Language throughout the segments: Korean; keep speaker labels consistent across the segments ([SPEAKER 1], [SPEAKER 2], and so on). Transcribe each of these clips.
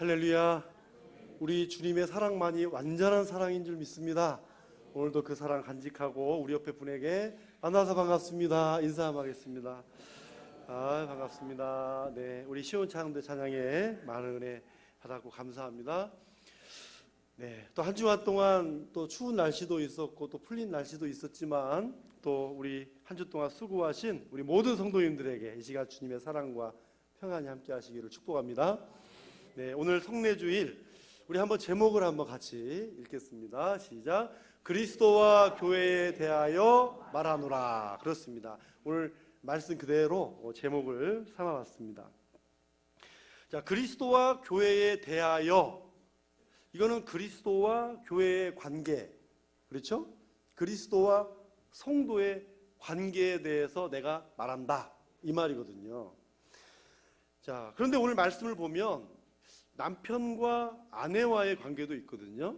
[SPEAKER 1] 할렐루야. 우리 주님의 사랑만이 완전한 사랑인 줄 믿습니다. 오늘도 그 사랑 간직하고 우리 옆에 분에게 만나서 반갑습니다. 인사 한번 하겠습니다. 반갑습니다. 네, 우리 시온창대 찬양에 많은 은혜 받았고 감사합니다. 네, 또 한 주간 동안 또 추운 날씨도 있었고 또 풀린 날씨도 있었지만 또 우리 한 주 동안 수고하신 우리 모든 성도님들에게 이 시간 주님의 사랑과 평안이 함께 하시기를 축복합니다. 네, 오늘 성례주일 우리 한번 제목을 한번 같이 읽겠습니다. 시작. 그리스도와 교회에 대하여 말하노라. 그렇습니다. 오늘 말씀 그대로 제목을 삼아봤습니다. 자, 그리스도와 교회에 대하여, 이거는 그리스도와 교회의 관계, 그렇죠? 그리스도와 성도의 관계에 대해서 내가 말한다, 이 말이거든요. 자, 그런데 오늘 말씀을 보면 남편과 아내와의 관계도 있거든요.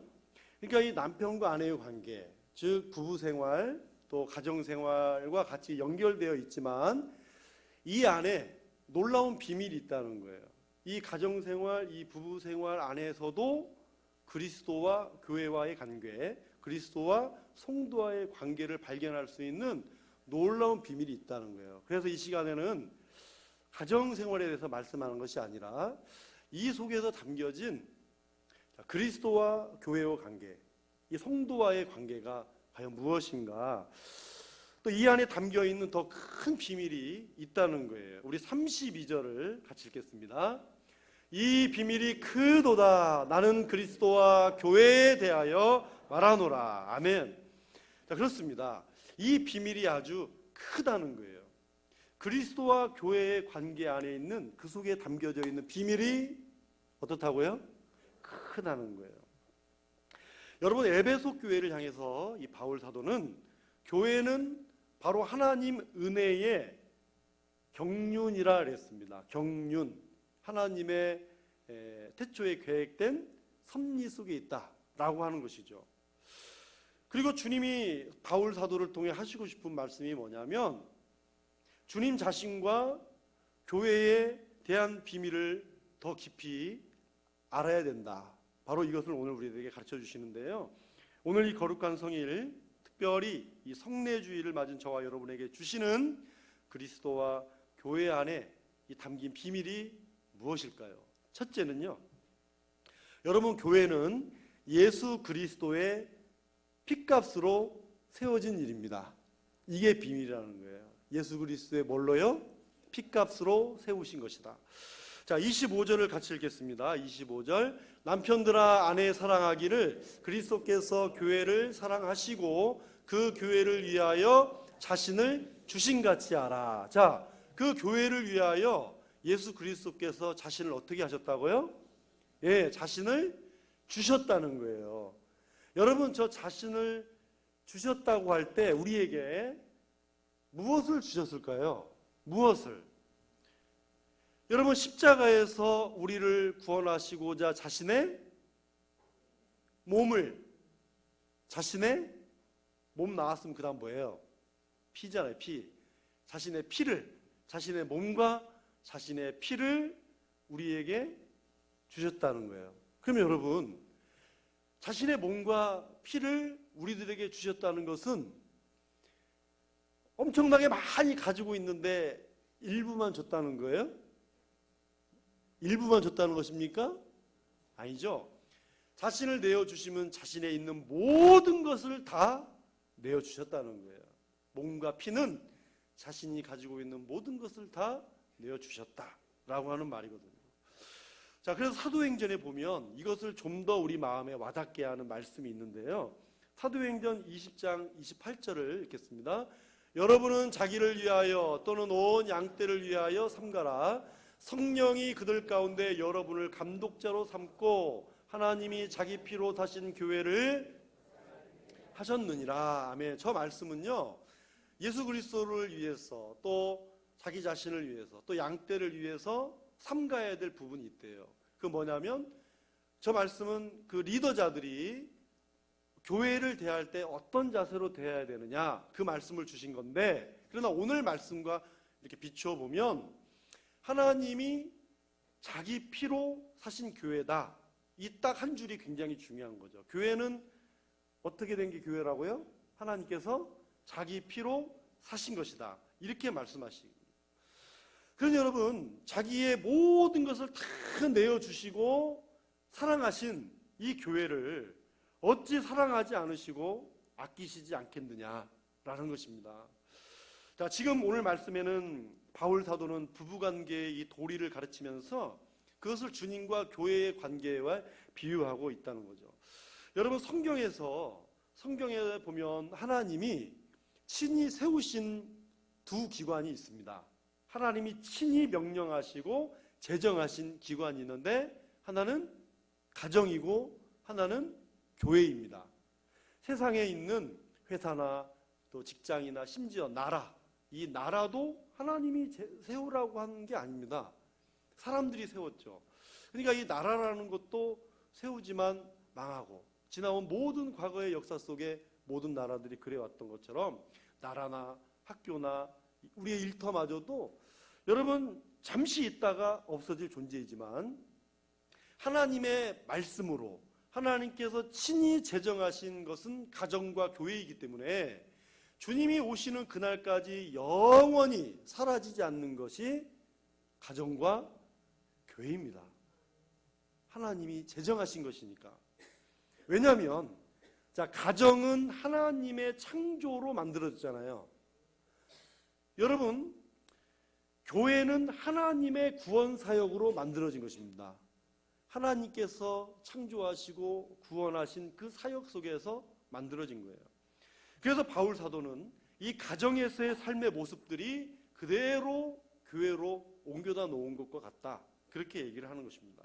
[SPEAKER 1] 그러니까 이 남편과 아내의 관계, 즉 부부생활 또 가정생활과 같이 연결되어 있지만 이 안에 놀라운 비밀이 있다는 거예요. 이 가정생활, 이 부부생활 안에서도 그리스도와 교회와의 관계, 그리스도와 성도와의 관계를 발견할 수 있는 놀라운 비밀이 있다는 거예요. 그래서 이 시간에는 가정생활에 대해서 말씀하는 것이 아니라 이 속에서 담겨진 그리스도와 교회와 관계, 이 성도와의 관계가 과연 무엇인가, 또 이 안에 담겨있는 더 큰 비밀이 있다는 거예요. 우리 32절을 같이 읽겠습니다. 이 비밀이 크도다. 나는 그리스도와 교회에 대하여 말하노라. 아멘. 자, 그렇습니다. 이 비밀이 아주 크다는 거예요. 그리스도와 교회의 관계 안에 있는 그 속에 담겨져 있는 비밀이 어떻다고요? 크다는 거예요. 여러분, 에베소 교회를 향해서 이 바울 사도는 교회는 바로 하나님 은혜의 경륜이라 그랬습니다. 경륜, 하나님의 태초에 계획된 섭리 속에 있다라고 하는 것이죠. 그리고 주님이 바울 사도를 통해 하시고 싶은 말씀이 뭐냐면 주님 자신과 교회에 대한 비밀을 더 깊이 알아야 된다. 바로 이것을 오늘 우리에게 가르쳐 주시는데요. 오늘 이 거룩한 성일, 특별히 이 성례주일을 맞은 저와 여러분에게 주시는 그리스도와 교회 안에 이 담긴 비밀이 무엇일까요? 첫째는요, 여러분, 교회는 예수 그리스도의 핏값으로 세워진 일입니다. 이게 비밀이라는 거예요. 예수 그리스도의 뭘로요? 핏값으로 세우신 것이다. 자, 25절을 같이 읽겠습니다. 25절. 남편들아, 아내 사랑하기를 그리스도께서 교회를 사랑하시고 그 교회를 위하여 자신을 주신같이 하라. 자, 그 교회를 위하여 예수 그리스도께서 자신을 어떻게 하셨다고요? 예, 자신을 주셨다는 거예요. 여러분, 저 자신을 주셨다고 할 때 우리에게 무엇을 주셨을까요? 무엇을? 여러분, 십자가에서 우리를 구원하시고자 자신의 몸을, 자신의 몸 나왔으면 그 다음 뭐예요? 피잖아요. 피. 자신의 피를, 자신의 몸과 자신의 피를 우리에게 주셨다는 거예요. 그러면 여러분, 자신의 몸과 피를 우리들에게 주셨다는 것은 엄청나게 많이 가지고 있는데 일부만 줬다는 거예요? 일부만 줬다는 것입니까? 아니죠. 자신을 내어주시면 자신에 있는 모든 것을 다 내어주셨다는 거예요. 몸과 피는 자신이 가지고 있는 모든 것을 다 내어주셨다라고 하는 말이거든요. 자, 그래서 사도행전에 보면 이것을 좀 더 우리 마음에 와닿게 하는 말씀이 있는데요. 사도행전 20장 28절을 읽겠습니다. 여러분은 자기를 위하여 또는 온 양떼를 위하여 삼가라. 성령이 그들 가운데 여러분을 감독자로 삼고 하나님이 자기 피로 사신 교회를 하셨느니라. 아멘. 저 말씀은요, 예수 그리스도를 위해서 또 자기 자신을 위해서 또 양떼를 위해서 삼가야 될 부분이 있대요. 그 뭐냐면 저 말씀은 그 리더자들이 교회를 대할 때 어떤 자세로 대해야 되느냐, 그 말씀을 주신 건데, 그러나 오늘 말씀과 이렇게 비추어 보면 하나님이 자기 피로 사신 교회다. 이 딱 한 줄이 굉장히 중요한 거죠. 교회는 어떻게 된 게 교회라고요? 하나님께서 자기 피로 사신 것이다. 이렇게 말씀하시고. 그러니 여러분, 자기의 모든 것을 다 내어주시고 사랑하신 이 교회를 어찌 사랑하지 않으시고 아끼시지 않겠느냐라는 것입니다. 자, 지금 오늘 말씀에는 바울 사도는 부부관계의 이 도리를 가르치면서 그것을 주님과 교회의 관계와 비유하고 있다는 거죠. 여러분, 성경에 보면 하나님이 친히 세우신 두 기관이 있습니다. 하나님이 친히 명령하시고 제정하신 기관이 있는데 하나는 가정이고 하나는 교회입니다. 세상에 있는 회사나 또 직장이나 심지어 나라, 이 나라도 하나님이 세우라고 하는 게 아닙니다. 사람들이 세웠죠. 그러니까 이 나라라는 것도 세우지만 망하고, 지나온 모든 과거의 역사 속에 모든 나라들이 그래왔던 것처럼 나라나 학교나 우리의 일터마저도 여러분 잠시 있다가 없어질 존재이지만 하나님의 말씀으로 하나님께서 친히 제정하신 것은 가정과 교회이기 때문에 주님이 오시는 그날까지 영원히 사라지지 않는 것이 가정과 교회입니다. 하나님이 제정하신 것이니까. 왜냐하면 자, 가정은 하나님의 창조로 만들어졌잖아요. 여러분, 교회는 하나님의 구원 사역으로 만들어진 것입니다. 하나님께서 창조하시고 구원하신 그 사역 속에서 만들어진 거예요. 그래서 바울 사도는 이 가정에서의 삶의 모습들이 그대로 교회로 옮겨다 놓은 것과 같다, 그렇게 얘기를 하는 것입니다.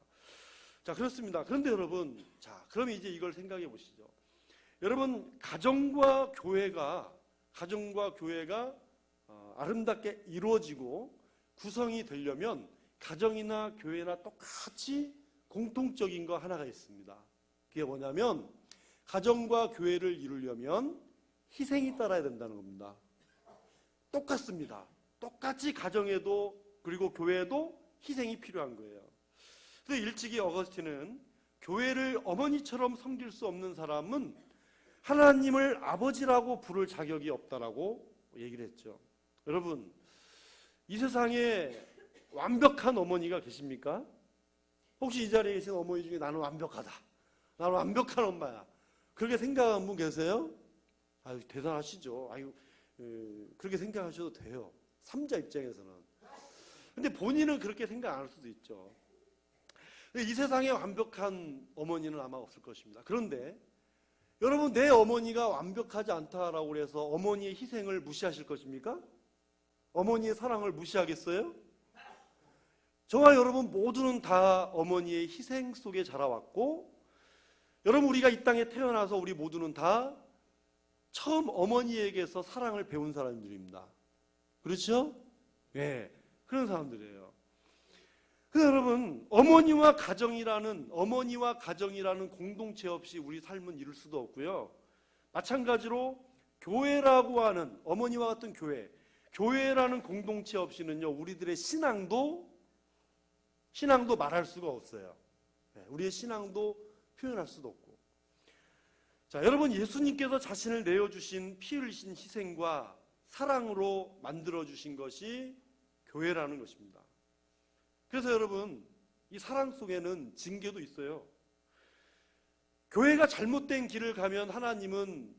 [SPEAKER 1] 자, 그렇습니다. 그런데 여러분, 자, 그럼 이제 이걸 생각해 보시죠. 여러분, 가정과 교회가 아름답게 이루어지고 구성이 되려면 가정이나 교회나 똑같이 공통적인 거 하나가 있습니다. 그게 뭐냐면 가정과 교회를 이루려면 희생이 따라야 된다는 겁니다. 똑같습니다. 똑같이 가정에도 그리고 교회에도 희생이 필요한 거예요. 그래서 일찍이 어거스틴은 교회를 어머니처럼 섬길 수 없는 사람은 하나님을 아버지라고 부를 자격이 없다라고 얘기를 했죠. 여러분, 이 세상에 완벽한 어머니가 계십니까? 혹시 이 자리에 계신 어머니 중에 나는 완벽하다, 나는 완벽한 엄마야, 그렇게 생각하는 분 계세요? 아유, 대단하시죠. 아유, 그렇게 생각하셔도 돼요. 3자 입장에서는. 근데 본인은 그렇게 생각 안 할 수도 있죠. 이 세상에 완벽한 어머니는 아마 없을 것입니다. 그런데 여러분, 내 어머니가 완벽하지 않다라고 해서 어머니의 희생을 무시하실 것입니까? 어머니의 사랑을 무시하겠어요? 저와 여러분 모두는 다 어머니의 희생 속에 자라왔고, 여러분, 우리가 이 땅에 태어나서 우리 모두는 다 처음 어머니에게서 사랑을 배운 사람들입니다. 그렇죠? 예, 그런 사람들이에요. 그래서 여러분, 어머니와 가정이라는 공동체 없이 우리 삶은 이룰 수도 없고요. 마찬가지로 교회라고 하는 어머니와 같은 교회라는 공동체 없이는요, 우리들의 신앙도 말할 수가 없어요. 우리의 신앙도 표현할 수도 없고. 자, 여러분, 예수님께서 자신을 내어주신 피 흘리신 희생과 사랑으로 만들어주신 것이 교회라는 것입니다. 그래서 여러분, 이 사랑 속에는 징계도 있어요. 교회가 잘못된 길을 가면 하나님은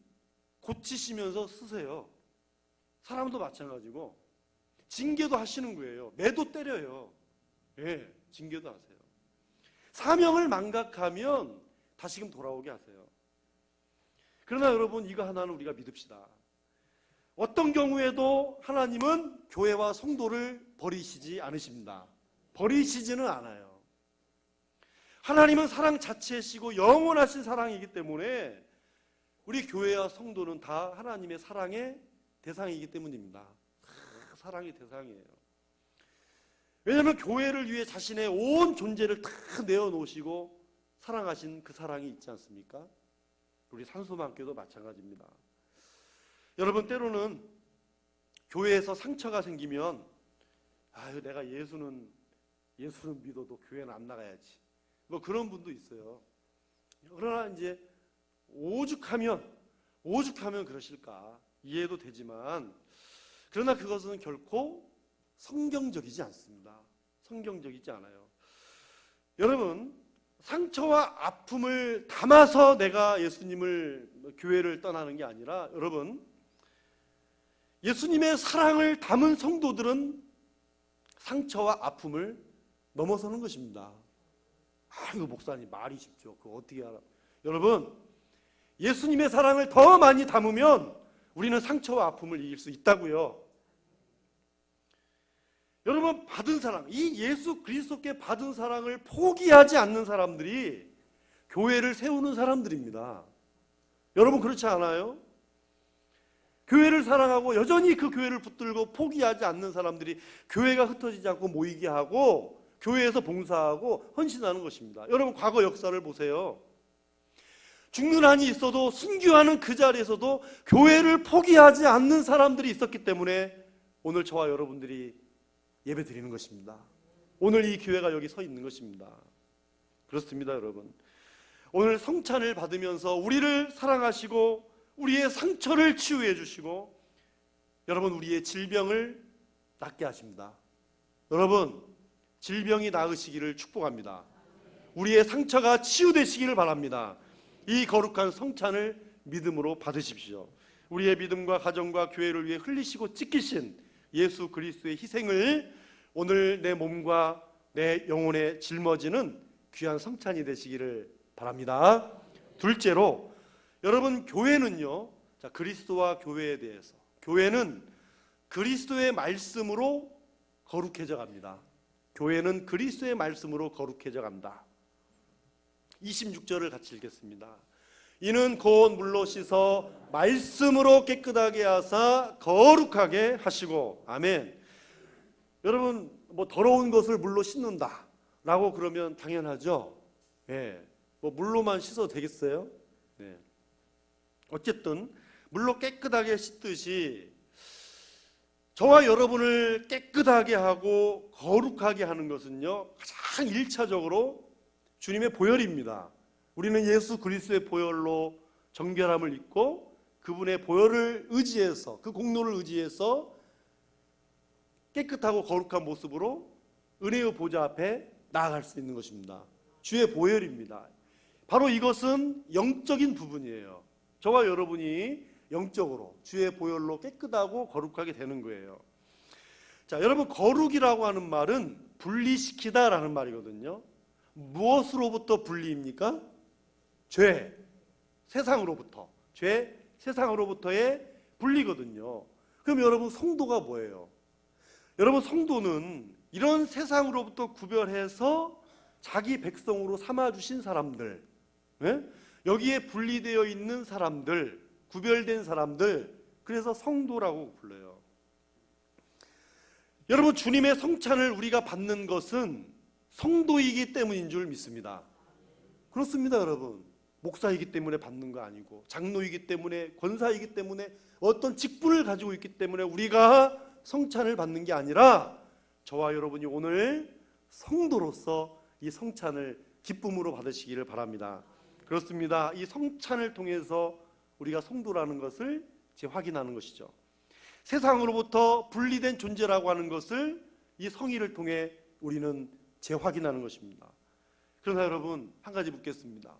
[SPEAKER 1] 고치시면서 쓰세요. 사람도 마찬가지고 징계도 하시는 거예요. 매도 때려요. 예, 징계도 하세요. 사명을 망각하면 다시금 돌아오게 하세요. 그러나 여러분, 이거 하나는 우리가 믿읍시다. 어떤 경우에도 하나님은 교회와 성도를 버리시지 않으십니다. 버리시지는 않아요. 하나님은 사랑 자체이시고 영원하신 사랑이기 때문에 우리 교회와 성도는 다 하나님의 사랑의 대상이기 때문입니다. 사랑의 대상이에요. 왜냐하면 교회를 위해 자신의 온 존재를 다 내어놓으시고 사랑하신 그 사랑이 있지 않습니까? 우리 산소만교도 마찬가지입니다. 여러분, 때로는 교회에서 상처가 생기면 아유, 내가 예수는 예수는 믿어도 교회는 안 나가야지. 뭐 그런 분도 있어요. 그러나 이제 오죽하면 그러실까 이해도 되지만, 그러나 그것은 결코 성경적이지 않습니다. 성경적이지 않아요. 여러분, 상처와 아픔을 담아서 내가 예수님을, 교회를 떠나는 게 아니라, 여러분, 예수님의 사랑을 담은 성도들은 상처와 아픔을 넘어서는 것입니다. 이거 목사님 말이 쉽죠. 그거 어떻게 알아? 여러분, 예수님의 사랑을 더 많이 담으면 우리는 상처와 아픔을 이길 수 있다고요. 여러분, 받은 사랑, 이 예수 그리스도께 받은 사랑을 포기하지 않는 사람들이 교회를 세우는 사람들입니다. 여러분, 그렇지 않아요? 교회를 사랑하고 여전히 그 교회를 붙들고 포기하지 않는 사람들이 교회가 흩어지지 않고 모이게 하고 교회에서 봉사하고 헌신하는 것입니다. 여러분, 과거 역사를 보세요. 죽는 한이 있어도 순교하는 그 자리에서도 교회를 포기하지 않는 사람들이 있었기 때문에 오늘 저와 여러분들이 예배 드리는 것입니다. 오늘 이 교회가 여기 서 있는 것입니다. 그렇습니다, 여러분. 오늘 성찬을 받으면서 우리를 사랑하시고 우리의 상처를 치유해 주시고, 여러분, 우리의 질병을 낫게 하십니다. 여러분, 질병이 나으시기를 축복합니다. 우리의 상처가 치유되시기를 바랍니다. 이 거룩한 성찬을 믿음으로 받으십시오. 우리의 믿음과 가정과 교회를 위해 흘리시고 찢기신 예수 그리스도의 희생을 오늘 내 몸과 내 영혼에 짊어지는 귀한 성찬이 되시기를 바랍니다. 둘째로, 여러분, 교회는요, 자, 그리스도와 교회에 대해서, 교회는 그리스도의 말씀으로 거룩해져 갑니다. 교회는 그리스도의 말씀으로 거룩해져 간다. 26절을 같이 읽겠습니다. 이는 곧 물로 씻어 말씀으로 깨끗하게 하사 거룩하게 하시고. 아멘. 여러분, 뭐 더러운 것을 물로 씻는다 라고 그러면 당연하죠. 예. 뭐 물로만 씻어도 되겠어요? 네. 어쨌든 물로 깨끗하게 씻듯이 저와 여러분을 깨끗하게 하고 거룩하게 하는 것은요, 가장 1차적으로 주님의 보혈입니다. 우리는 예수 그리스도의 보혈로 정결함을 입고 그분의 보혈을 의지해서, 그 공로를 의지해서 깨끗하고 거룩한 모습으로 은혜의 보좌 앞에 나아갈 수 있는 것입니다. 주의 보혈입니다. 바로 이것은 영적인 부분이에요. 저와 여러분이 영적으로 주의 보혈로 깨끗하고 거룩하게 되는 거예요. 자, 여러분, 거룩이라고 하는 말은 분리시키다라는 말이거든요. 무엇으로부터 분리입니까? 죄, 세상으로부터. 죄, 세상으로부터의 분리거든요. 그럼 여러분, 성도가 뭐예요? 여러분, 성도는 이런 세상으로부터 구별해서 자기 백성으로 삼아주신 사람들, 네? 여기에 분리되어 있는 사람들, 구별된 사람들, 그래서 성도라고 불러요. 여러분, 주님의 성찬을 우리가 받는 것은 성도이기 때문인 줄 믿습니다. 그렇습니다, 여러분. 목사이기 때문에 받는 거 아니고, 장로이기 때문에, 권사이기 때문에, 어떤 직분을 가지고 있기 때문에 우리가 성찬을 받는 게 아니라, 저와 여러분이 오늘 성도로서 이 성찬을 기쁨으로 받으시기를 바랍니다. 그렇습니다. 이 성찬을 통해서 우리가 성도라는 것을 확인하는 것이죠. 세상으로부터 분리된 존재라고 하는 것을 이 성의를 통해 우리는 재확인하는 것입니다. 그러나 여러분, 한 가지 묻겠습니다.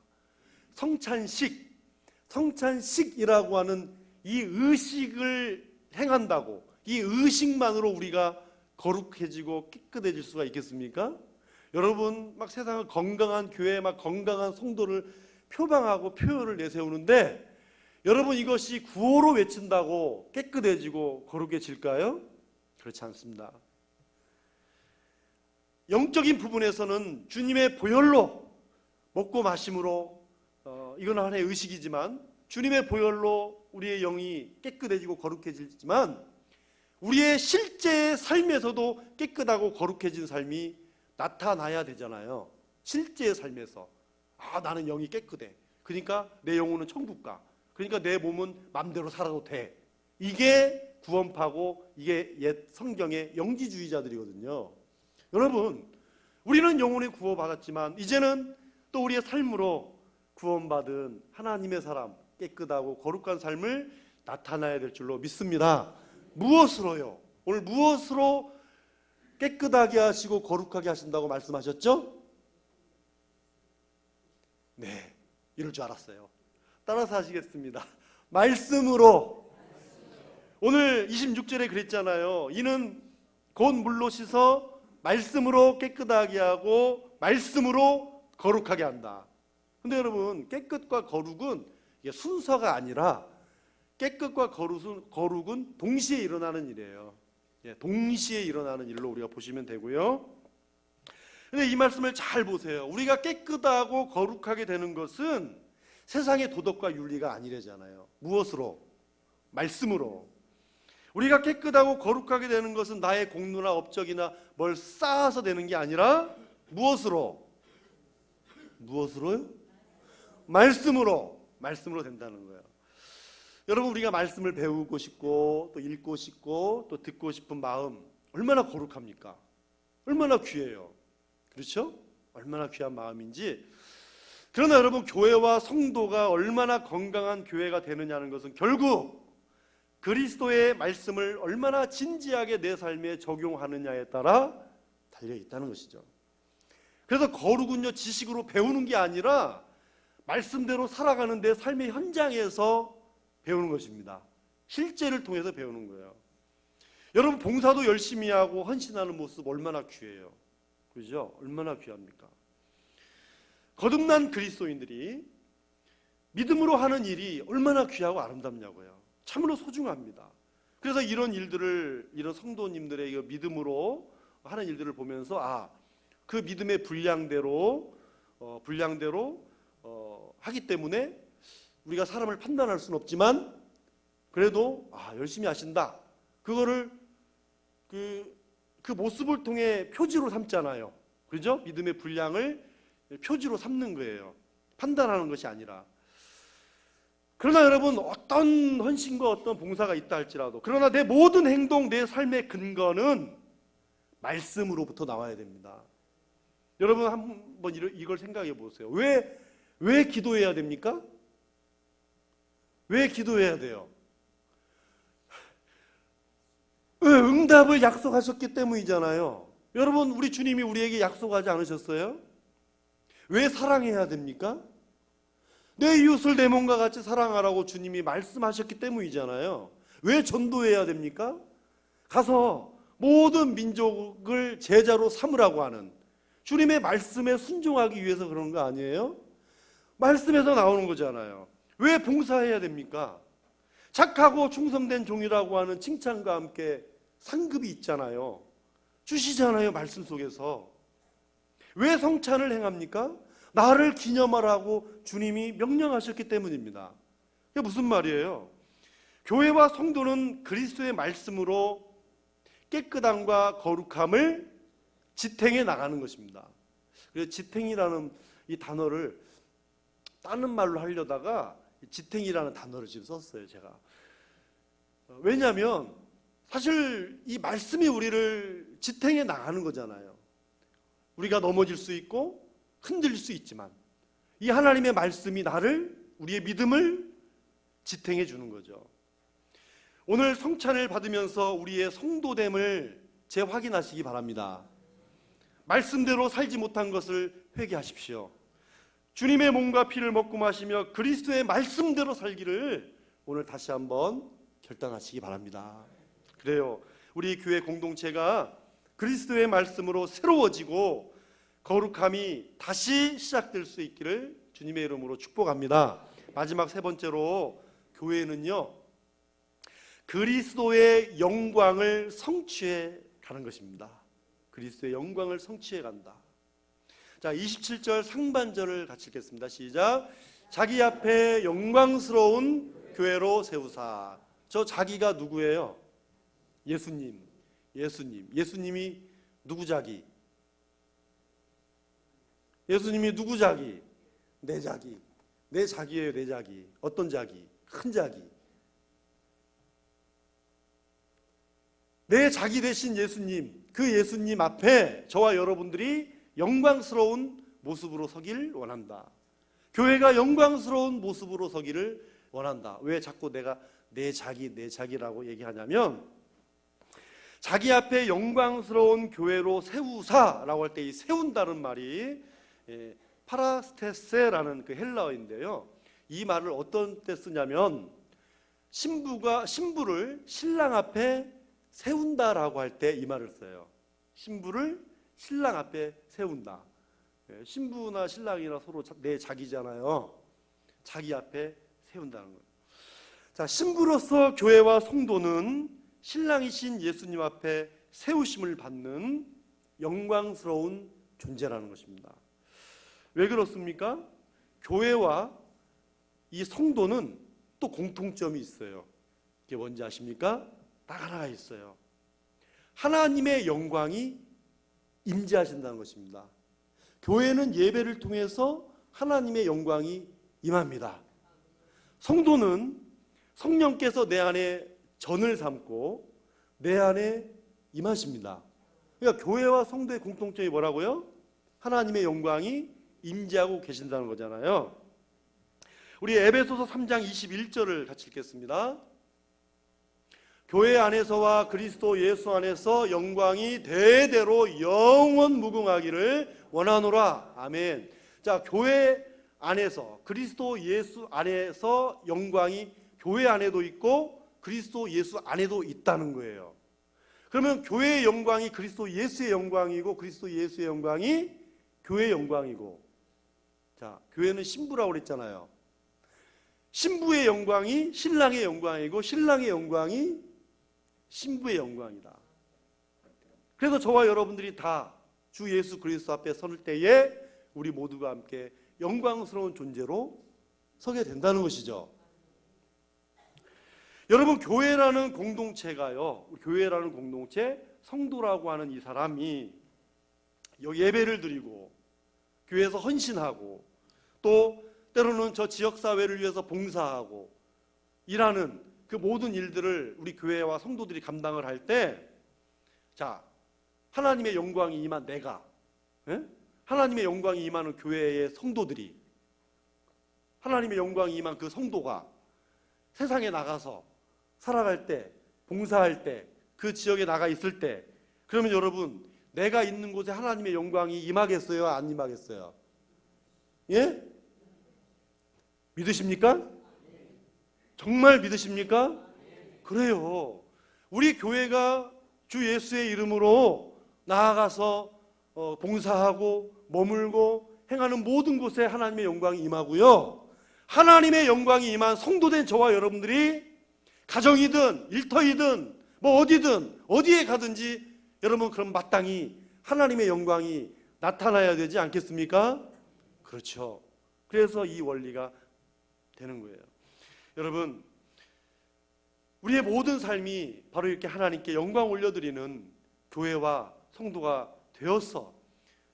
[SPEAKER 1] 성찬식이라고 하는 이 의식을 행한다고, 이 의식만으로 우리가 거룩해지고 깨끗해질 수가 있겠습니까? 여러분, 막 세상은 건강한 교회, 막 건강한 성도를 표방하고 표현을 내세우는데, 여러분, 이것이 구호로 외친다고 깨끗해지고 거룩해질까요? 그렇지 않습니다. 영적인 부분에서는 주님의 보혈로, 먹고 마심으로, 이건 하나의 의식이지만 주님의 보혈로 우리의 영이 깨끗해지고 거룩해지지만, 우리의 실제 삶에서도 깨끗하고 거룩해진 삶이 나타나야 되잖아요. 실제 삶에서 나는 영이 깨끗해, 그러니까 내 영혼은 천국 가, 그러니까 내 몸은 마음대로 살아도 돼. 이게 구원파고 이게 옛 성경의 영지주의자들이거든요. 여러분, 우리는 영혼이 구원받았지만 이제는 또 우리의 삶으로 구원받은 하나님의 사람, 깨끗하고 거룩한 삶을 나타나야 될 줄로 믿습니다. 무엇으로요? 오늘 무엇으로 깨끗하게 하시고 거룩하게 하신다고 말씀하셨죠? 네, 이럴 줄 알았어요. 따라서 하시겠습니다. 말씀으로. 오늘 26절에 그랬잖아요. 이는 곧 물로 씻어 말씀으로 깨끗하게 하고 말씀으로 거룩하게 한다. 근데 여러분, 깨끗과 거룩은 이게 순서가 아니라 깨끗과 거룩은 동시에 일어나는 일이에요. 동시에 일어나는 일로 우리가 보시면 되고요. 근데 이 말씀을 잘 보세요. 우리가 깨끗하고 거룩하게 되는 것은 세상의 도덕과 윤리가 아니래잖아요. 무엇으로? 말씀으로. 우리가 깨끗하고 거룩하게 되는 것은 나의 공로나 업적이나 뭘 쌓아서 되는 게 아니라 무엇으로? 무엇으로요? 말씀으로. 말씀으로 된다는 거예요. 여러분, 우리가 말씀을 배우고 싶고 또 읽고 싶고 또 듣고 싶은 마음 얼마나 거룩합니까? 얼마나 귀해요. 그렇죠? 얼마나 귀한 마음인지. 그러나 여러분, 교회와 성도가 얼마나 건강한 교회가 되느냐는 것은 결국 그리스도의 말씀을 얼마나 진지하게 내 삶에 적용하느냐에 따라 달려있다는 것이죠. 그래서 거룩은요, 지식으로 배우는 게 아니라 말씀대로 살아가는 내 삶의 현장에서 배우는 것입니다. 실제를 통해서 배우는 거예요. 여러분, 봉사도 열심히 하고 헌신하는 모습 얼마나 귀해요. 그죠? 얼마나 귀합니까? 거듭난 그리스도인들이 믿음으로 하는 일이 얼마나 귀하고 아름답냐고요. 참으로 소중합니다. 그래서 이런 일들을, 이런 성도님들의 믿음으로 하는 일들을 보면서 그 믿음의 분량대로 하기 때문에 우리가 사람을 판단할 수는 없지만 그래도 열심히 하신다. 그거를 그 모습을 통해 표지로 삼잖아요. 그죠? 믿음의 분량을 표지로 삼는 거예요. 판단하는 것이 아니라. 그러나 여러분, 어떤 헌신과 어떤 봉사가 있다 할지라도, 그러나 내 모든 행동, 내 삶의 근거는 말씀으로부터 나와야 됩니다. 여러분, 한번 이걸 생각해 보세요. 왜 기도해야 됩니까? 왜 기도해야 돼요? 왜? 응답을 약속하셨기 때문이잖아요. 여러분, 우리 주님이 우리에게 약속하지 않으셨어요? 왜 사랑해야 됩니까? 내 이웃을 내 몸과 같이 사랑하라고 주님이 말씀하셨기 때문이잖아요. 왜 전도해야 됩니까? 가서 모든 민족을 제자로 삼으라고 하는 주님의 말씀에 순종하기 위해서 그런 거 아니에요? 말씀에서 나오는 거잖아요. 왜 봉사해야 됩니까? 착하고 충성된 종이라고 하는 칭찬과 함께 상급이 있잖아요. 주시잖아요, 말씀 속에서. 왜 성찬을 행합니까? 나를 기념하라고 주님이 명령하셨기 때문입니다. 이게 무슨 말이에요? 교회와 성도는 그리스도의 말씀으로 깨끗함과 거룩함을 지탱해 나가는 것입니다. 그래서 지탱이라는 이 단어를 다른 말로 하려다가 지탱이라는 단어를 지금 썼어요, 제가. 왜냐하면 사실 이 말씀이 우리를 지탱해 나가는 거잖아요. 우리가 넘어질 수 있고 흔들릴 수 있지만 이 하나님의 말씀이 우리의 믿음을 지탱해 주는 거죠. 오늘 성찬을 받으면서 우리의 성도됨을 재확인하시기 바랍니다. 말씀대로 살지 못한 것을 회개하십시오. 주님의 몸과 피를 먹고 마시며 그리스도의 말씀대로 살기를 오늘 다시 한번 결단하시기 바랍니다. 그래요, 우리 교회 공동체가 그리스도의 말씀으로 새로워지고 거룩함이 다시 시작될 수 있기를 주님의 이름으로 축복합니다. 마지막 세 번째로, 교회는요, 그리스도의 영광을 성취해 가는 것입니다. 그리스도의 영광을 성취해 간다. 자, 27절 상반절을 같이 읽겠습니다. 시작. 자기 앞에 영광스러운 교회로 세우사. 저 자기가 누구예요? 예수님이 누구 자기? 예수님이 누구 자기? 내 자기. 내 자기예요, 내 자기. 어떤 자기? 큰 자기. 내 자기 되신 예수님, 그 예수님 앞에 저와 여러분들이 영광스러운 모습으로 서길 원한다. 교회가 영광스러운 모습으로 서기를 원한다. 왜 자꾸 내가 내 자기라고 얘기하냐면, 자기 앞에 영광스러운 교회로 세우사라고 할 때 이 세운다는 말이 파라스테세라는 그 헬라어인데요. 이 말을 어떤 때 쓰냐면, 신부를 신랑 앞에 세운다라고 할 때 이 말을 써요. 신부를 신랑 앞에 세운다. 신부나 신랑이나 서로 내 자기잖아요. 자기 앞에 세운다는 거예요. 자, 신부로서 교회와 성도는 신랑이신 예수님 앞에 세우심을 받는 영광스러운 존재라는 것입니다. 왜 그렇습니까? 교회와 이 성도는 또 공통점이 있어요. 그게 뭔지 아십니까? 딱 하나가 있어요. 하나님의 영광이 임재하신다는 것입니다. 교회는 예배를 통해서 하나님의 영광이 임합니다. 성도는 성령께서 내 안에 전을 삼고 내 안에 임하십니다. 그러니까 교회와 성도의 공통점이 뭐라고요? 하나님의 영광이 임재하고 계신다는 거잖아요. 우리 에베소서 3장 21절을 같이 읽겠습니다. 교회 안에서와 그리스도 예수 안에서 영광이 대대로 영원 무궁하기를 원하노라. 아멘. 자, 교회 안에서 그리스도 예수 안에서 영광이 교회 안에도 있고 그리스도 예수 안에도 있다는 거예요. 그러면 교회의 영광이 그리스도 예수의 영광이고 그리스도 예수의 영광이 교회의 영광이고, 자, 교회는 신부라고 그랬잖아요. 신부의 영광이 신랑의 영광이고 신랑의 영광이 신부의 영광이다. 그래서 저와 여러분들이 다 주 예수 그리스도 앞에 설 때에 우리 모두가 함께 영광스러운 존재로 서게 된다는 것이죠. 여러분, 교회라는 공동체가요, 교회라는 공동체, 성도라고 하는 이 사람이 여기 예배를 드리고 교회에서 헌신하고 또 때로는 저 지역사회를 위해서 봉사하고 일하는 그 모든 일들을 우리 교회와 성도들이 감당을 할 때, 자, 하나님의 영광이 임한 내가, 하나님의 영광이 임하는 교회의 성도들이, 하나님의 영광이 임한 그 성도가 세상에 나가서 살아갈 때, 봉사할 때, 그 지역에 나가 있을 때, 그러면 여러분, 내가 있는 곳에 하나님의 영광이 임하겠어요? 안 임하겠어요? 예? 믿으십니까? 정말 믿으십니까? 그래요. 우리 교회가 주 예수의 이름으로 나아가서 봉사하고 머물고 행하는 모든 곳에 하나님의 영광이 임하고요, 하나님의 영광이 임한 성도된 저와 여러분들이 가정이든 일터이든 뭐 어디든 어디에 가든지 여러분, 그럼 마땅히 하나님의 영광이 나타나야 되지 않겠습니까? 그렇죠. 그래서 이 원리가 되는 거예요. 여러분, 우리의 모든 삶이 바로 이렇게 하나님께 영광 올려드리는 교회와 성도가 되어서,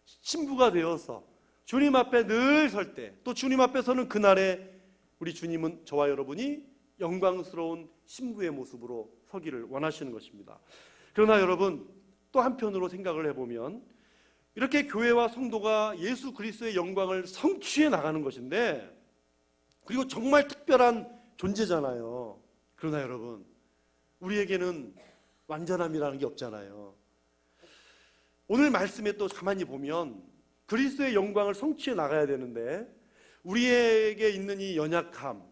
[SPEAKER 1] 신부가 되어서 주님 앞에 늘 설 때, 또 주님 앞에 서는 그날에 우리 주님은 저와 여러분이 영광스러운 신부의 모습으로 서기를 원하시는 것입니다. 그러나 여러분, 또 한편으로 생각을 해보면 이렇게 교회와 성도가 예수 그리스도의 영광을 성취해 나가는 것인데, 그리고 정말 특별한 존재잖아요. 그러나 여러분, 우리에게는 완전함이라는 게 없잖아요. 오늘 말씀에 또 가만히 보면 그리스도의 영광을 성취해 나가야 되는데 우리에게 있는 이 연약함,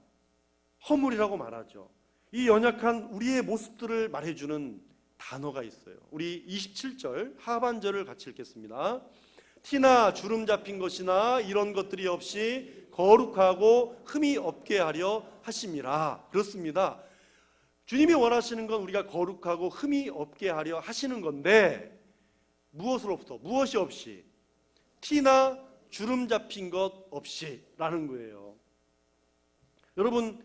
[SPEAKER 1] 허물이라고 말하죠. 이 연약한 우리의 모습들을 말해주는 단어가 있어요. 우리 27절 하반절을 같이 읽겠습니다. 티나 주름 잡힌 것이나 이런 것들이 없이 거룩하고 흠이 없게 하려 하심이라. 그렇습니다. 주님이 원하시는 건 우리가 거룩하고 흠이 없게 하려 하시는 건데, 무엇으로부터? 무엇이 없이? 티나 주름 잡힌 것 없이 라는 거예요. 여러분,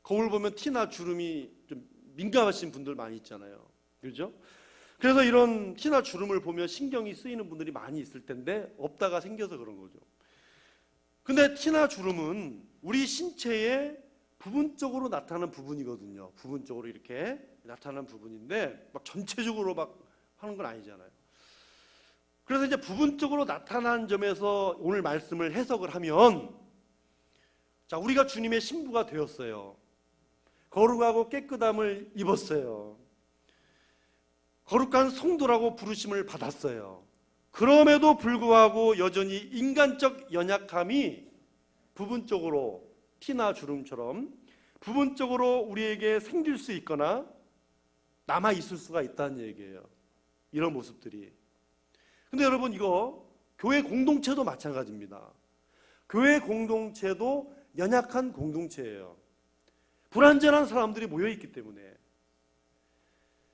[SPEAKER 1] 거울 보면 티나 주름이 좀 민감하신 분들 많이 있잖아요. 그렇죠? 그래서 이런 티나 주름을 보면 신경이 쓰이는 분들이 많이 있을 텐데 없다가 생겨서 그런 거죠. 근데 티나 주름은 우리 신체에 부분적으로 나타나는 부분이거든요. 부분적으로 이렇게 나타나는 부분인데 막 전체적으로 막 하는 건 아니잖아요. 그래서 이제 부분적으로 나타난 점에서 오늘 말씀을 해석을 하면, 자, 우리가 주님의 신부가 되었어요. 거룩하고 깨끗함을 입었어요. 거룩한 성도라고 부르심을 받았어요. 그럼에도 불구하고 여전히 인간적 연약함이 부분적으로 티나 주름처럼 부분적으로 우리에게 생길 수 있거나 남아 있을 수가 있다는 얘기예요. 이런 모습들이. 근데 여러분, 이거 교회 공동체도 마찬가지입니다. 교회 공동체도 연약한 공동체예요. 불완전한 사람들이 모여있기 때문에.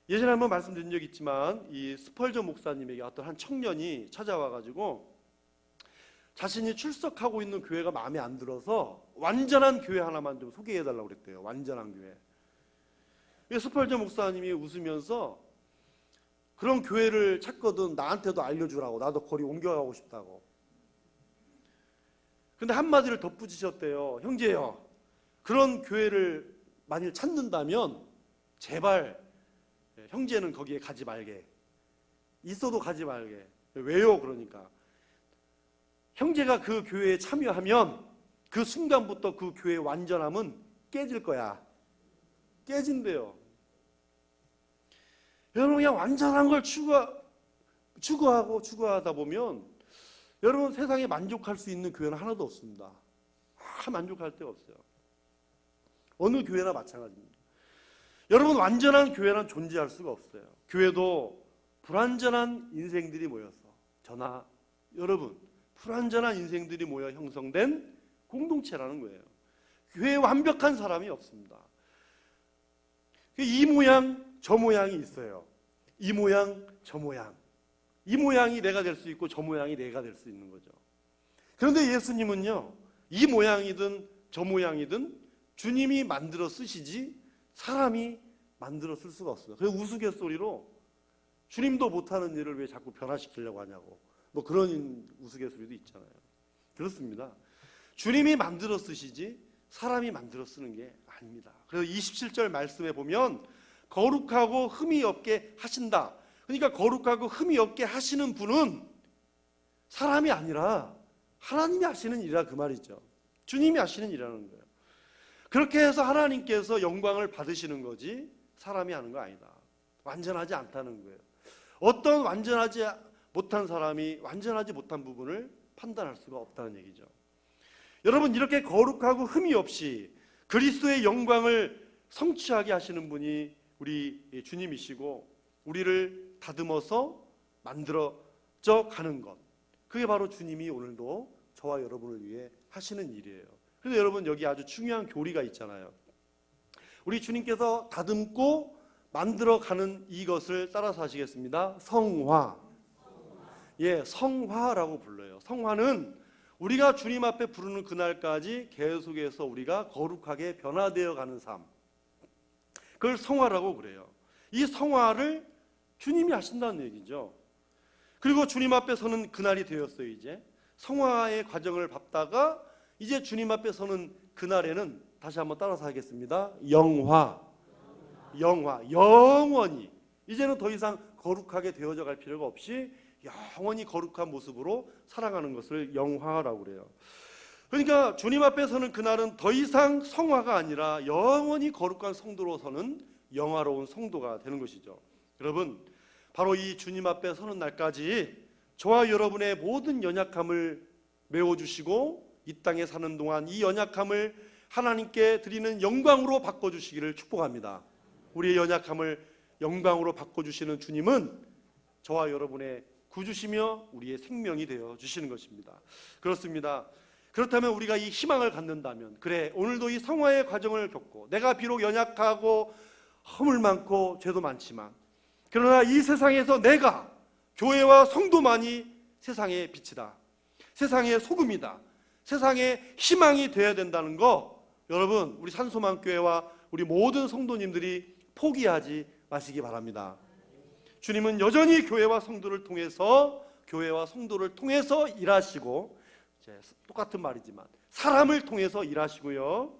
[SPEAKER 1] 예전에 한번 말씀드린 적이 있지만 이 스펄전 목사님에게 어떤 한 청년이 찾아와가지고 자신이 출석하고 있는 교회가 마음에 안 들어서 완전한 교회 하나만 좀 소개해달라고 그랬대요. 완전한 교회. 스펄전 목사님이 웃으면서 그런 교회를 찾거든 나한테도 알려주라고, 나도 거리 옮겨가고 싶다고. 근데 한마디를 덧붙이셨대요. 형제요, 그런 교회를 만일 찾는다면 제발 형제는 거기에 가지 말게. 있어도 가지 말게. 왜요? 그러니까 형제가 그 교회에 참여하면 그 순간부터 그 교회의 완전함은 깨질 거야. 깨진대요. 여러분, 그냥 완전한 걸 추구하다 보면 여러분, 세상에 만족할 수 있는 교회는 하나도 없습니다. 만족할 데가 없어요. 어느 교회나 마찬가지입니다. 여러분, 완전한 교회는 존재할 수가 없어요. 교회도 불완전한 인생들이 모여서, 저나 여러분, 불완전한 인생들이 모여 형성된 공동체라는 거예요. 교회에 완벽한 사람이 없습니다. 이 모양 저 모양이 있어요. 이 모양 저 모양. 이 모양이 내가 될 수 있고 저 모양이 내가 될 수 있는 거죠. 그런데 예수님은요, 이 모양이든 저 모양이든 주님이 만들어 쓰시지 사람이 만들어 쓸 수가 없어요. 그래서 우스갯소리로 주님도 못하는 일을 왜 자꾸 변화시키려고 하냐고, 뭐 그런 우스갯소리도 있잖아요. 그렇습니다. 주님이 만들어 쓰시지 사람이 만들어 쓰는 게 아닙니다. 그래서 27절 말씀에 보면 거룩하고 흠이 없게 하신다. 그러니까 거룩하고 흠이 없게 하시는 분은 사람이 아니라 하나님이 하시는 일이라 그 말이죠. 주님이 하시는 일이라는 거예요. 그렇게 해서 하나님께서 영광을 받으시는 거지 사람이 하는 거 아니다. 완전하지 않다는 거예요. 어떤 완전하지 못한 사람이 완전하지 못한 부분을 판단할 수가 없다는 얘기죠. 여러분, 이렇게 거룩하고 흠이 없이 그리스도의 영광을 성취하게 하시는 분이 우리 주님이시고 우리를 다듬어서 만들어져 가는 것, 그게 바로 주님이 오늘도 저와 여러분을 위해 하시는 일이에요. 그래서 여러분, 여기 아주 중요한 교리가 있잖아요. 우리 주님께서 다듬고 만들어가는 이것을 따라서 하시겠습니다. 성화. 예, 성화라고 불러요. 성화는 우리가 주님 앞에 부르는 그날까지 계속해서 우리가 거룩하게 변화되어 가는 삶, 그걸 성화라고 그래요. 이 성화를 주님이 하신다는 얘기죠. 그리고 주님 앞에 서는 그날이 되었어요. 이제 성화의 과정을 밟다가 이제 주님 앞에 서는 그날에는 다시 한번 따라서 하겠습니다. 영화. 영원히 이제는 더 이상 거룩하게 되어져 갈 필요가 없이 영원히 거룩한 모습으로 살아가는 것을 영화라고 그래요. 그러니까 주님 앞에 서는 그날은 더 이상 성화가 아니라 영원히 거룩한 성도로 서는 영화로운 성도가 되는 것이죠. 여러분, 바로 이 주님 앞에 서는 날까지 저와 여러분의 모든 연약함을 메워주시고 이 땅에 사는 동안 이 연약함을 하나님께 드리는 영광으로 바꿔주시기를 축복합니다. 우리의 연약함을 영광으로 바꿔주시는 주님은 저와 여러분의 구주시며 우리의 생명이 되어 주시는 것입니다. 그렇습니다. 그렇다면 우리가 이 희망을 갖는다면, 그래, 오늘도 이 성화의 과정을 겪고 내가 비록 연약하고 허물 많고 죄도 많지만, 그러나 이 세상에서 내가, 교회와 성도만이 세상의 빛이다, 세상의 소금이다, 세상의 희망이 되어야 된다는 거, 여러분, 우리 산소망교회와 우리 모든 성도님들이 포기하지 마시기 바랍니다. 주님은 여전히 교회와 성도를 통해서 일하시고, 똑같은 말이지만 사람을 통해서 일하시고요.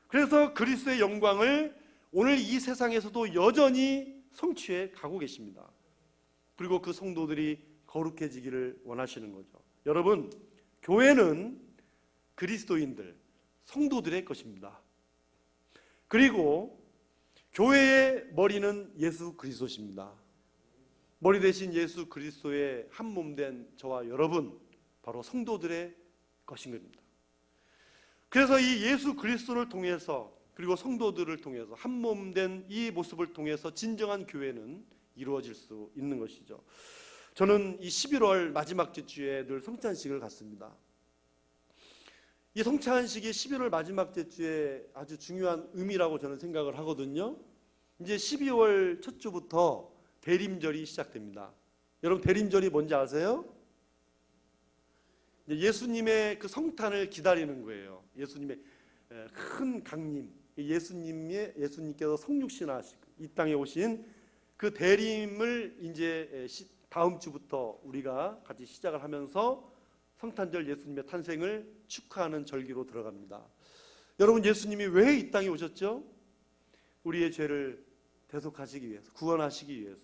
[SPEAKER 1] 그래서 그리스도의 영광을 오늘 이 세상에서도 여전히 성취해 가고 계십니다. 그리고 그 성도들이 거룩해지기를 원하시는 거죠. 여러분, 교회는 그리스도인들, 성도들의 것입니다. 그리고 교회의 머리는 예수 그리스도십니다. 머리 대신 예수 그리스도의 한 몸 된 저와 여러분, 바로 성도들의 것인 겁니다. 그래서 이 예수 그리스도를 통해서, 그리고 성도들을 통해서, 한 몸 된 이 모습을 통해서 진정한 교회는 이루어질 수 있는 것이죠. 저는 이 11월 마지막 주에 늘 성찬식을 갖습니다. 이 성찬식이 11월 마지막 주에 아주 중요한 의미라고 저는 생각을 하거든요. 이제 12월 첫 주부터 대림절이 시작됩니다. 여러분, 대림절이 뭔지 아세요? 예수님의 그 성탄을 기다리는 거예요. 예수님의 큰 강림, 예수님께서 성육신하시고 이 땅에 오신 그 대림을 이제 다음 주부터 우리가 같이 시작을 하면서 성탄절, 예수님의 탄생을 축하하는 절기로 들어갑니다. 여러분, 예수님이 왜 이 땅에 오셨죠? 우리의 죄를 대속하시기 위해서, 구원하시기 위해서,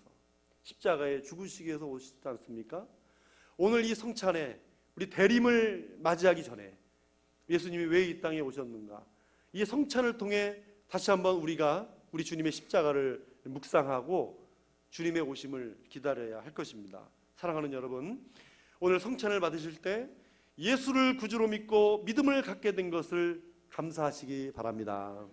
[SPEAKER 1] 십자가에 죽으시기 위해서 오시지 않습니까? 오늘 이 성찬에 우리 대림을 맞이하기 전에 예수님이 왜 이 땅에 오셨는가, 이 성찬을 통해 다시 한번 우리가 우리 주님의 십자가를 묵상하고 주님의 오심을 기다려야 할 것입니다. 사랑하는 여러분, 오늘 성찬을 받으실 때 예수를 구주로 믿고 믿음을 갖게 된 것을 감사하시기 바랍니다.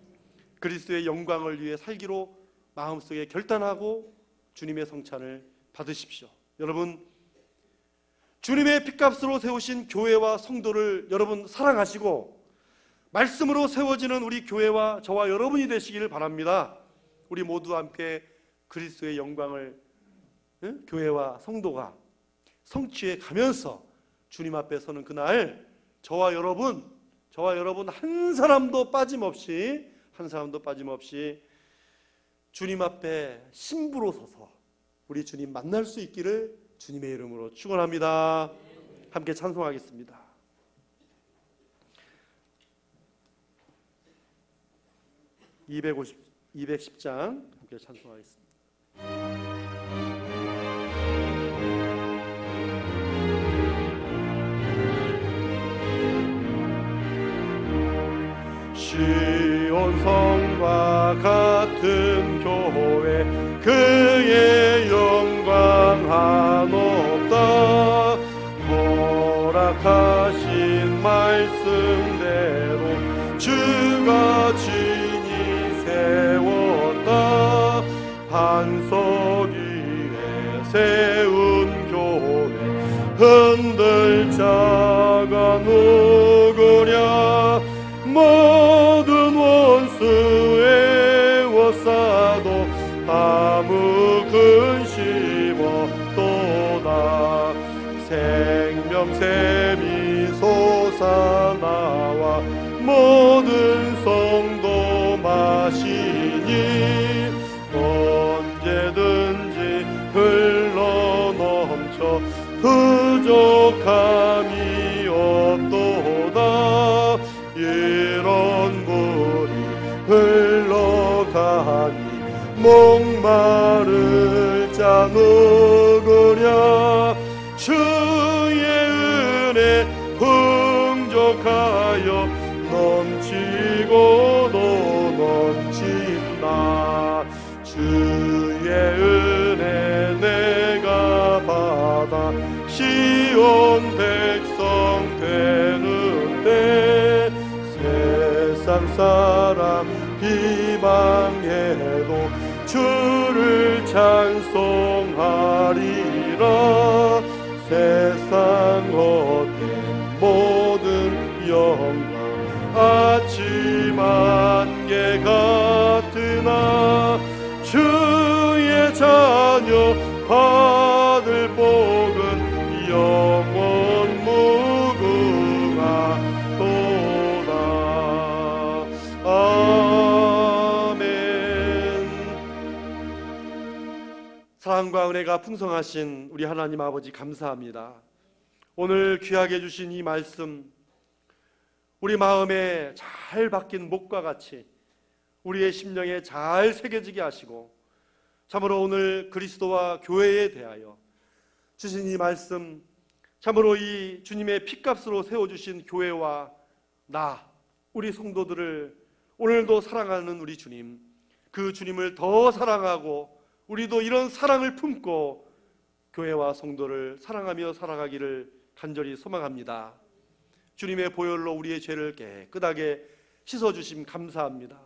[SPEAKER 1] 그리스도의 영광을 위해 살기로 마음속에 결단하고 주님의 성찬을 받으십시오. 여러분, 주님의 핏값으로 세우신 교회와 성도를 여러분 사랑하시고 말씀으로 세워지는 우리 교회와 저와 여러분이 되시기를 바랍니다. 우리 모두 함께 그리스도의 영광을 교회와 성도가 성취해 가면서 주님 앞에 서는 그날 저와 여러분 한 사람도 빠짐없이 주님 앞에 신부로 서서 우리 주님 만날 수 있기를 주님의 이름으로 축원합니다. 함께 찬송하겠습니다. 210장 함께 찬송하겠습니다. 시온성과 같은 교회, 그의 영광 한없다. 허락하신 말씀대로 주가 친히 세웠다. 반석 위에 세운 교회, 흔들 자가 누구랴. 모든 원수 애워싸도 아무 근심 없도다. 생명샘이 솟아나와 모든 성도 마시니 언제든지 흘러넘쳐 부족함이 없도다. 이런 물이 흘러가니 목마를 자 누구랴. 주의 은혜 풍족하여 넘치고도 넘친다. 주의 은혜 내가 받아 시온 백성 되는데 세상 사람 비방해도 주를 찬송하리라. 세상 헛된 모든 영광 아침 안개 같으나 주의 자녀 받을 복은 영원 무궁하도다. 아멘. 사랑과 은혜가 풍성하신 우리 하나님 아버지 감사합니다. 오늘 귀하게 주신 이 말씀, 우리 마음에 잘 박힌 목과 같이 우리의 심령에 잘 새겨지게 하시고 참으로 오늘 그리스도와 교회에 대하여 주신 이 말씀, 참으로 이 주님의 피값으로 세워주신 교회와 나, 우리 성도들을 오늘도 사랑하는 우리 주님, 그 주님을 더 사랑하고 우리도 이런 사랑을 품고 교회와 성도를 사랑하며 살아가기를 간절히 소망합니다. 주님의 보혈로 우리의 죄를 깨끗하게 씻어주심 감사합니다.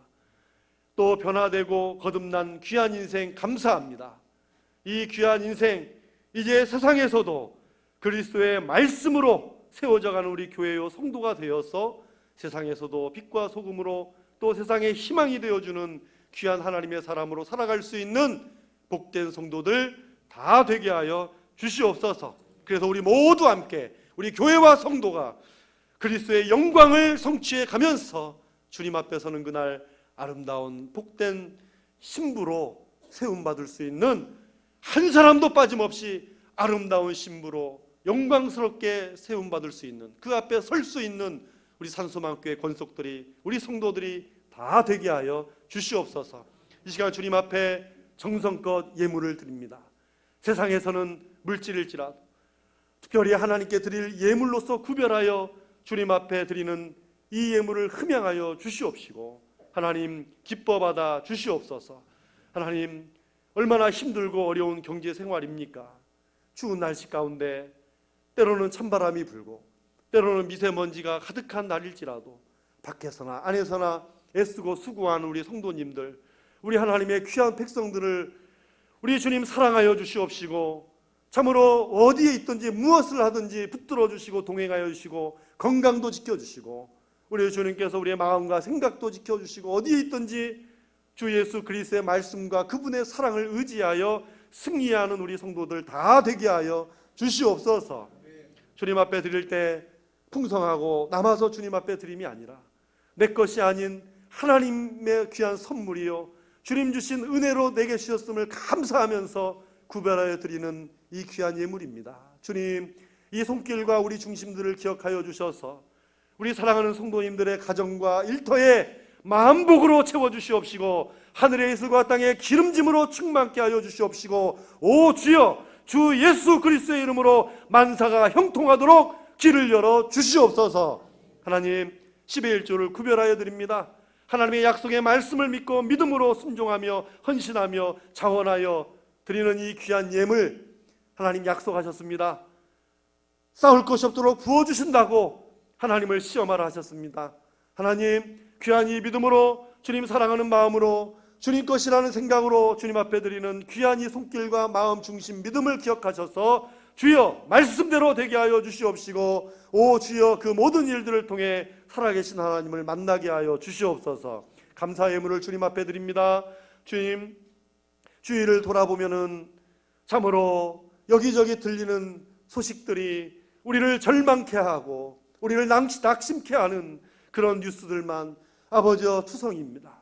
[SPEAKER 1] 또 변화되고 거듭난 귀한 인생 감사합니다. 이 귀한 인생, 이제 세상에서도 그리스도의 말씀으로 세워져가는 우리 교회요 성도가 되어서 세상에서도 빛과 소금으로 또 세상의 희망이 되어주는 귀한 하나님의 사람으로 살아갈 수 있는 복된 성도들 다 되게 하여 주시옵소서. 그래서 우리 모두 함께 우리 교회와 성도가 그리스도의 영광을 성취해 가면서 주님 앞에 서는 그날 아름다운 복된 신부로 세움받을 수 있는, 한 사람도 빠짐없이 아름다운 신부로 영광스럽게 세움받을 수 있는, 그 앞에 설 수 있는 우리 산소망교회 권속들이, 우리 성도들이 다 되게 하여 주시옵소서. 이 시간 주님 앞에 정성껏 예물을 드립니다. 세상에서는 물질일지라도 특별히 하나님께 드릴 예물로서 구별하여 주님 앞에 드리는 이 예물을 흠양하여 주시옵시고 하나님 기뻐받아 주시옵소서. 하나님, 얼마나 힘들고 어려운 경제 생활입니까? 추운 날씨 가운데 때로는 찬바람이 불고 때로는 미세먼지가 가득한 날일지라도 밖에서나 안에서나 애쓰고 수고하는 우리 성도님들, 우리 하나님의 귀한 백성들을 우리 주님 사랑하여 주시옵시고 참으로 어디에 있든지 무엇을 하든지 붙들어 주시고 동행하여 주시고 건강도 지켜주시고 우리 주님께서 우리의 마음과 생각도 지켜주시고 어디에 있든지 주 예수 그리스도의 말씀과 그분의 사랑을 의지하여 승리하는 우리 성도들 다 되게 하여 주시옵소서. 주님 앞에 드릴 때 풍성하고 남아서 주님 앞에 드림이 아니라 내 것이 아닌 하나님의 귀한 선물이요 주님 주신 은혜로 내게 주셨음을 감사하면서 구별하여 드리는 이 귀한 예물입니다. 주님, 이 손길과 우리 중심들을 기억하여 주셔서 우리 사랑하는 성도님들의 가정과 일터에 만복으로 채워주시옵시고 하늘의 이슬과 땅의 기름짐으로 충만케 하여 주시옵시고 오 주여, 주 예수 그리스도의 이름으로 만사가 형통하도록 길을 열어 주시옵소서. 하나님, 10의 1조를 구별하여 드립니다. 하나님의 약속의 말씀을 믿고 믿음으로 순종하며 헌신하며 자원하여 드리는 이 귀한 예물, 하나님 약속하셨습니다. 싸울 것이 없도록 부어주신다고 하나님을 시험하라 하셨습니다. 하나님, 귀한 이 믿음으로 주님 사랑하는 마음으로 주님 것이라는 생각으로 주님 앞에 드리는 귀한 이 손길과 마음 중심 믿음을 기억하셔서 주여 말씀대로 되게 하여 주시옵시고 오 주여 그 모든 일들을 통해 살아계신 하나님을 만나게 하여 주시옵소서. 감사 예물을 주님 앞에 드립니다. 주님, 주위를 돌아보면은 참으로 여기저기 들리는 소식들이 우리를 절망케 하고 우리를 낙심케 하는 그런 뉴스들만 아버지여 투성입니다.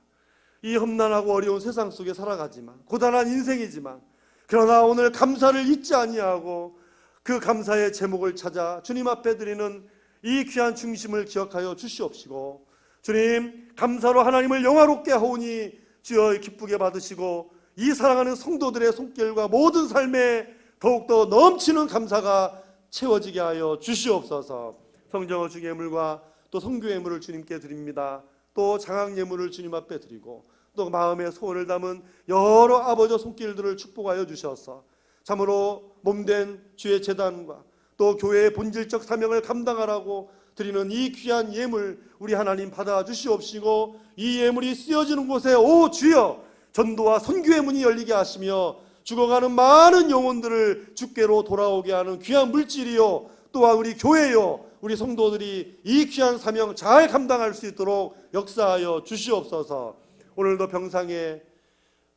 [SPEAKER 1] 이 험난하고 어려운 세상 속에 살아가지만 고단한 인생이지만 그러나 오늘 감사를 잊지 아니하고 그 감사의 제목을 찾아 주님 앞에 드리는 이 귀한 중심을 기억하여 주시옵시고 주님, 감사로 하나님을 영화롭게 하오니 주여 기쁘게 받으시고 이 사랑하는 성도들의 손길과 모든 삶에 더욱더 넘치는 감사가 채워지게 하여 주시옵소서. 성정어 주 예물과 또 성교 예물을 주님께 드립니다. 또 장학 예물을 주님 앞에 드리고 또 마음의 소원을 담은 여러 아버지 손길들을 축복하여 주셔서 참으로 몸된 주의 제단과 또 교회의 본질적 사명을 감당하라고 드리는 이 귀한 예물 우리 하나님 받아 주시옵시고 이 예물이 쓰여지는 곳에 오 주여 전도와 선교의 문이 열리게 하시며 죽어가는 많은 영혼들을 주께로 돌아오게 하는 귀한 물질이요 또한 우리 교회요 우리 성도들이 이 귀한 사명 잘 감당할 수 있도록 역사하여 주시옵소서. 오늘도 병상에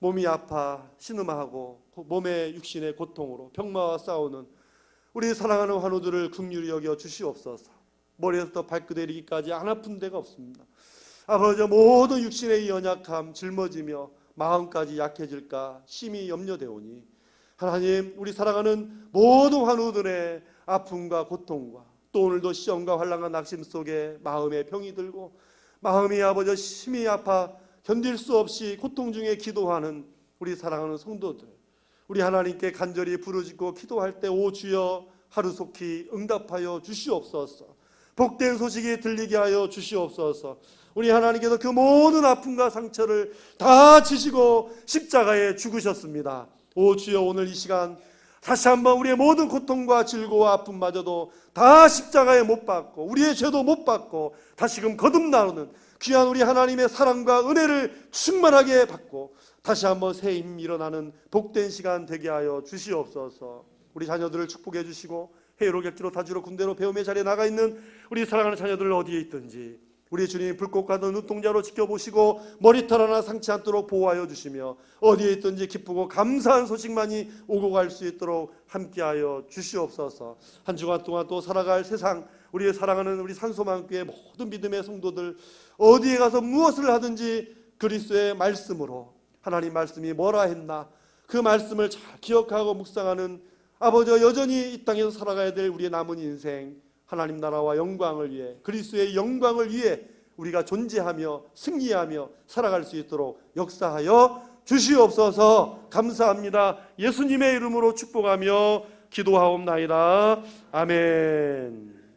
[SPEAKER 1] 몸이 아파 신음하고 몸의 육신의 고통으로 병마와 싸우는 우리 사랑하는 환우들을 긍휼히 여겨 주시옵소서. 머리에서부터 발끝에 이르기까지 안 아픈 데가 없습니다. 아버지, 모든 육신의 연약함 짊어지며 마음까지 약해질까 심히 염려되오니 하나님, 우리 사랑하는 모든 환우들의 아픔과 고통과 또 오늘도 시험과 환난과 낙심 속에 마음에 병이 들고 마음이 아버지 심히 아파 견딜 수 없이 고통 중에 기도하는 우리 사랑하는 성도들, 우리 하나님께 간절히 부르짖고 기도할 때 오 주여 하루속히 응답하여 주시옵소서. 복된 소식이 들리게 하여 주시옵소서. 우리 하나님께서 그 모든 아픔과 상처를 다 지시고 십자가에 죽으셨습니다. 오 주여 오늘 이 시간 다시 한번 우리의 모든 고통과 질고와 아픔마저도 다 십자가에 못 박고 우리의 죄도 못 받고 다시금 거듭나오는 귀한 우리 하나님의 사랑과 은혜를 충만하게 받고 다시 한번 새 힘 일어나는 복된 시간 되게 하여 주시옵소서. 우리 자녀들을 축복해 주시고 해외로 객지로 타지로 군대로 배움의 자리에 나가 있는 우리 사랑하는 자녀들 어디에 있든지 우리 주님 불꽃과 눈동자로 지켜보시고 머리털 하나 상치 않도록 보호하여 주시며 어디에 있든지 기쁘고 감사한 소식만이 오고 갈 수 있도록 함께하여 주시옵소서. 한 주간 동안 또 살아갈 세상 우리의 사랑하는 우리 산소만교회 모든 믿음의 성도들 어디에 가서 무엇을 하든지 그리스도의 말씀으로 하나님 말씀이 뭐라 했나 그 말씀을 잘 기억하고 묵상하는 아버지 여전히 이 땅에서 살아가야 될 우리의 남은 인생 하나님 나라와 영광을 위해 그리스도의 영광을 위해 우리가 존재하며 승리하며 살아갈 수 있도록 역사하여 주시옵소서. 감사합니다. 예수님의 이름으로 축복하며 기도하옵나이다. 아멘.